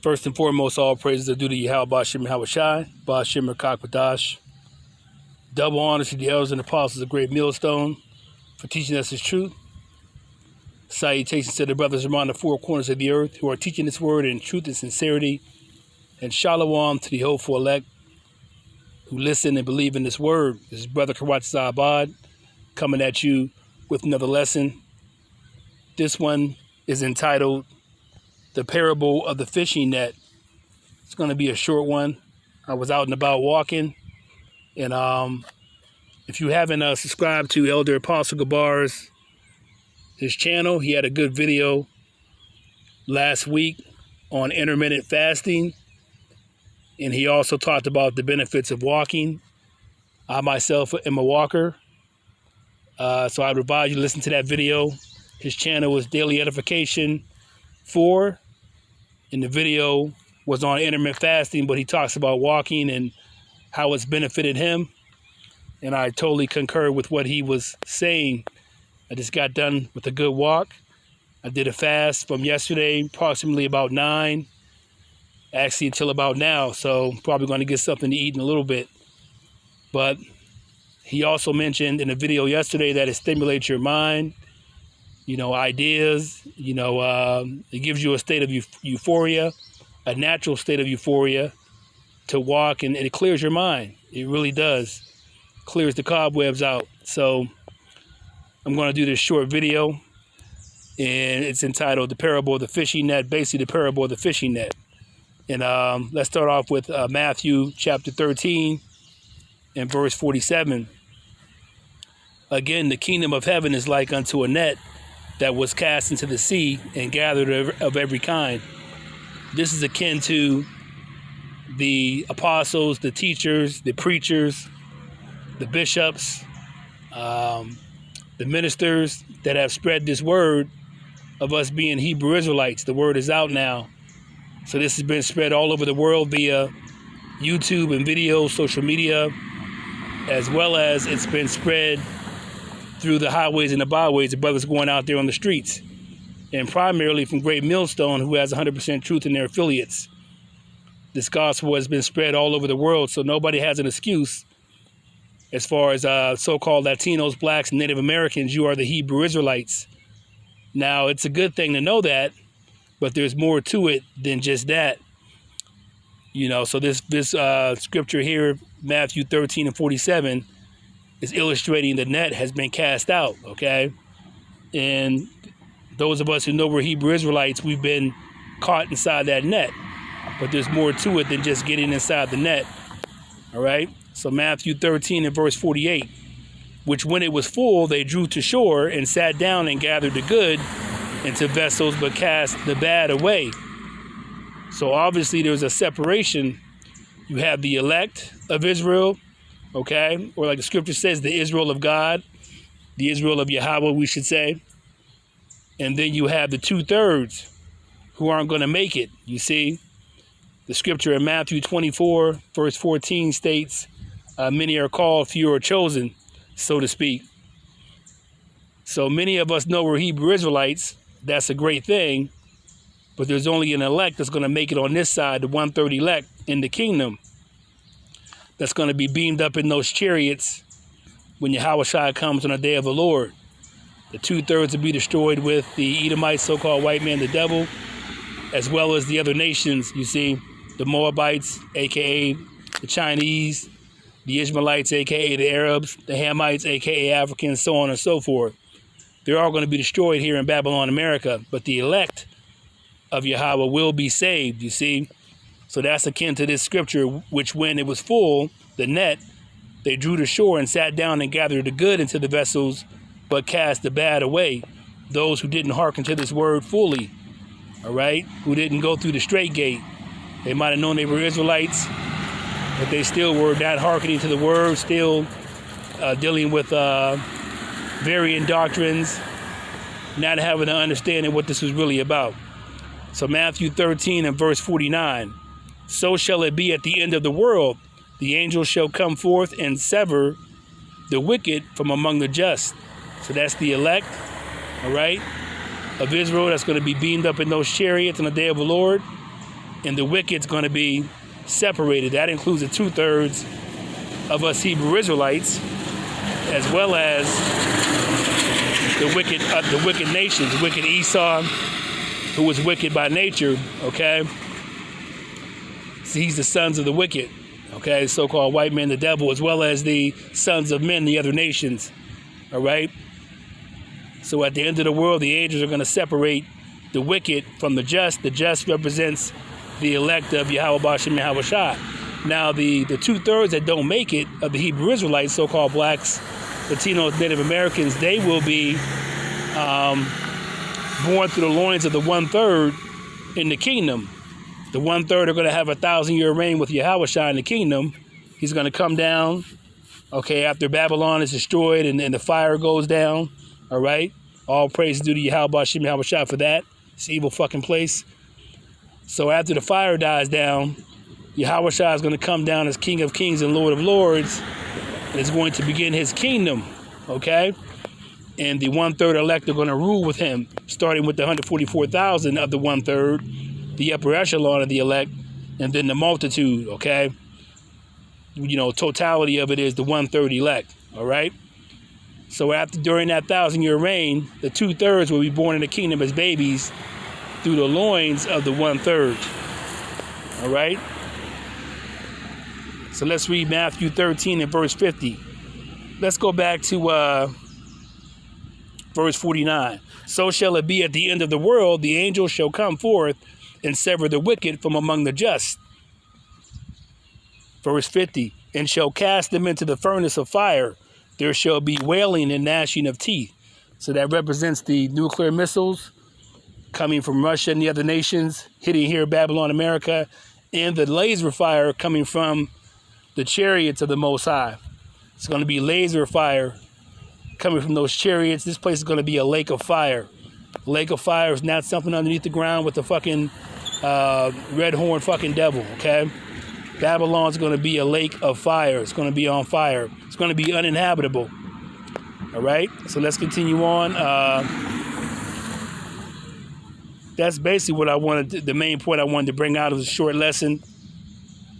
First and foremost, all praises are due to Yahweh Bashim Hawashai, Bashim Kakbadash. Double honor to the elders and apostles of Great Millstone for teaching us His truth. Salutations to the brothers around the four corners of the earth who are teaching this word in truth and sincerity. And shalom to the hopeful elect who listen and believe in this word. This is Brother Kawat Zabad coming at you with another lesson. This one is entitled The Parable of the Fishing Net. It's going to be a short one. I was out and about walking. And if you haven't subscribed to Elder Apostle Gabar's his channel, he had a good video last week on intermittent fasting. And he also talked about the benefits of walking. I myself am a walker. So I'd advise you to listen to that video. His channel is Daily Edification 4. And the video was on intermittent fasting, but he talks about walking and how it's benefited him. And I totally concur with what he was saying. I just got done with a good walk. I did a fast from yesterday, approximately about 9, actually until about now. So probably going to get something to eat in a little bit. But he also mentioned in a video yesterday that it stimulates your mind, ideas, it gives you a state of euphoria, a natural state of euphoria to walk, and it clears your mind. It really does. Clears the cobwebs out. So I'm going to do this short video, and it's entitled The Parable of the Fishing Net, basically the parable of the fishing net. And let's start off with Matthew chapter 13 and verse 47. Again, the kingdom of heaven is like unto a net that was cast into the sea and gathered of every kind. This is akin to the apostles, the teachers, the preachers, the bishops, the ministers that have spread this word of us being Hebrew Israelites. The word is out now. So this has been spread all over the world via YouTube and video, social media, as well as it's been spread through the highways and the byways, the brothers going out there on the streets, and primarily from Great Millstone, who has 100% truth in their affiliates. This gospel has been spread all over the world, so nobody has an excuse as far as so-called Latinos, blacks, and Native Americans. You are the Hebrew Israelites. Now, it's a good thing to know that, but there's more to it than just that. So this scripture here, Matthew 13 and 47, is illustrating the net has been cast out, okay? And those of us who know we're Hebrew Israelites, we've been caught inside that net. But there's more to it than just getting inside the net, all right? So Matthew 13 and verse 48, which when it was full, they drew to shore and sat down and gathered the good into vessels, but cast the bad away. So obviously there's a separation. You have the elect of Israel, okay? Or like the scripture says, the Israel of God, the Israel of Yahweh, we should say. And then you have the 2/3 who aren't going to make it. You see, the scripture in Matthew 24, verse 14 states, many are called, few are chosen, so to speak. So many of us know we're Hebrew Israelites. That's a great thing. But there's only an elect that's going to make it on this side, the 1/3 elect in the kingdom, that's going to be beamed up in those chariots when Yahushua comes on the day of the Lord. The 2/3 will be destroyed with the Edomites, so-called white man, the devil, as well as the other nations, you see, the Moabites, a.k.a. the Chinese, the Ishmaelites, a.k.a. the Arabs, the Hamites, a.k.a. Africans, so on and so forth. They're all going to be destroyed here in Babylon, America. But the elect of Yahweh will be saved, you see. So that's akin to this scripture, which when it was full, the net, they drew to shore and sat down and gathered the good into the vessels, but cast the bad away. Those who didn't hearken to this word fully, all right, who didn't go through the straight gate. They might have known they were Israelites, but they still were not hearkening to the word, still dealing with varying doctrines, not having an understanding what this was really about. So Matthew 13 and verse 49, so shall it be at the end of the world. The angels shall come forth and sever the wicked from among the just. So that's the elect, all right, of Israel that's going to be beamed up in those chariots on the day of the Lord. and the wicked's going to be separated. That includes the 2/3 of us Hebrew Israelites, as well as the wicked nations, wicked Esau, who was wicked by nature. Okay, so he's the sons of the wicked. Okay, so-called white men, the devil, as well as the sons of men, the other nations. All right. So at the end of the world, the angels are going to separate the wicked from the just. The just represents the elect of Yahweh Ba'ashem Yahweh Shai. Now, the 2/3 that don't make it of the Hebrew Israelites, so-called blacks, Latinos, Native Americans, they will be born through the loins of the 1/3 in the kingdom. The 1/3 are going to have a 1,000-year reign with Yahweh Shai in the kingdom. He's going to come down, okay, after Babylon is destroyed and the fire goes down. All right? All praise due to Yahweh Ba'ashem Yahweh Shai for that. It's an evil fucking place. So after the fire dies down, Yahweh Shai is going to come down as King of Kings and Lord of Lords, and is going to begin his kingdom, okay? And the 1/3 elect are going to rule with him, starting with the 144,000 of the 1/3, the upper echelon of the elect, and then the multitude, okay? You know, totality of it is the 1/3 elect, all right? So during that 1,000-year reign, the 2/3 will be born in the kingdom as babies through the loins of the 1/3, all right? So let's read Matthew 13 and verse 50. Let's go back to verse 49. So shall it be at the end of the world, the angels shall come forth and sever the wicked from among the just. Verse 50. And shall cast them into the furnace of fire. There shall be wailing and gnashing of teeth. So that represents the nuclear missiles coming from Russia and the other nations, hitting here Babylon, America, and the laser fire coming from the chariots of the Most High. It's going to be laser fire coming from those chariots. This place is going to be a lake of fire. A lake of fire is not something underneath the ground with the fucking red horn fucking devil, okay? Babylon's going to be a lake of fire. It's going to be on fire. It's going to be uninhabitable. All right? So let's continue on. That's basically what I wanted, the main point I wanted to bring out of the short lesson.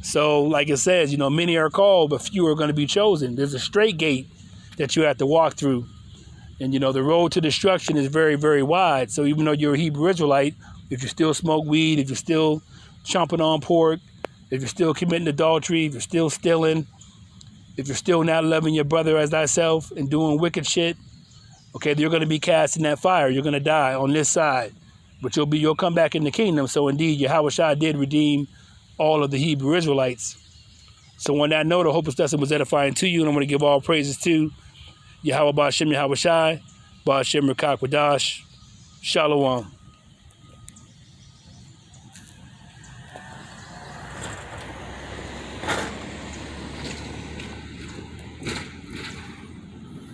So, like it says, you know, many are called, but few are going to be chosen. There's a straight gate that you have to walk through. And, you know, the road to destruction is very, very wide. So even though you're a Hebrew Israelite, if you still smoke weed, if you're still chomping on pork, if you're still committing adultery, if you're still stealing, if you're still not loving your brother as thyself and doing wicked shit, okay, you're going to be cast in that fire. You're going to die on this side. But you'll come back in the kingdom. So indeed, Yahweh Shai did redeem all of the Hebrew Israelites. So on that note, I hope this lesson was edifying to you, and I'm going to give all praises to Yahweh Ba'ashem Yahweh Shai, Ba'ashem Rakak Wadash, Shalom.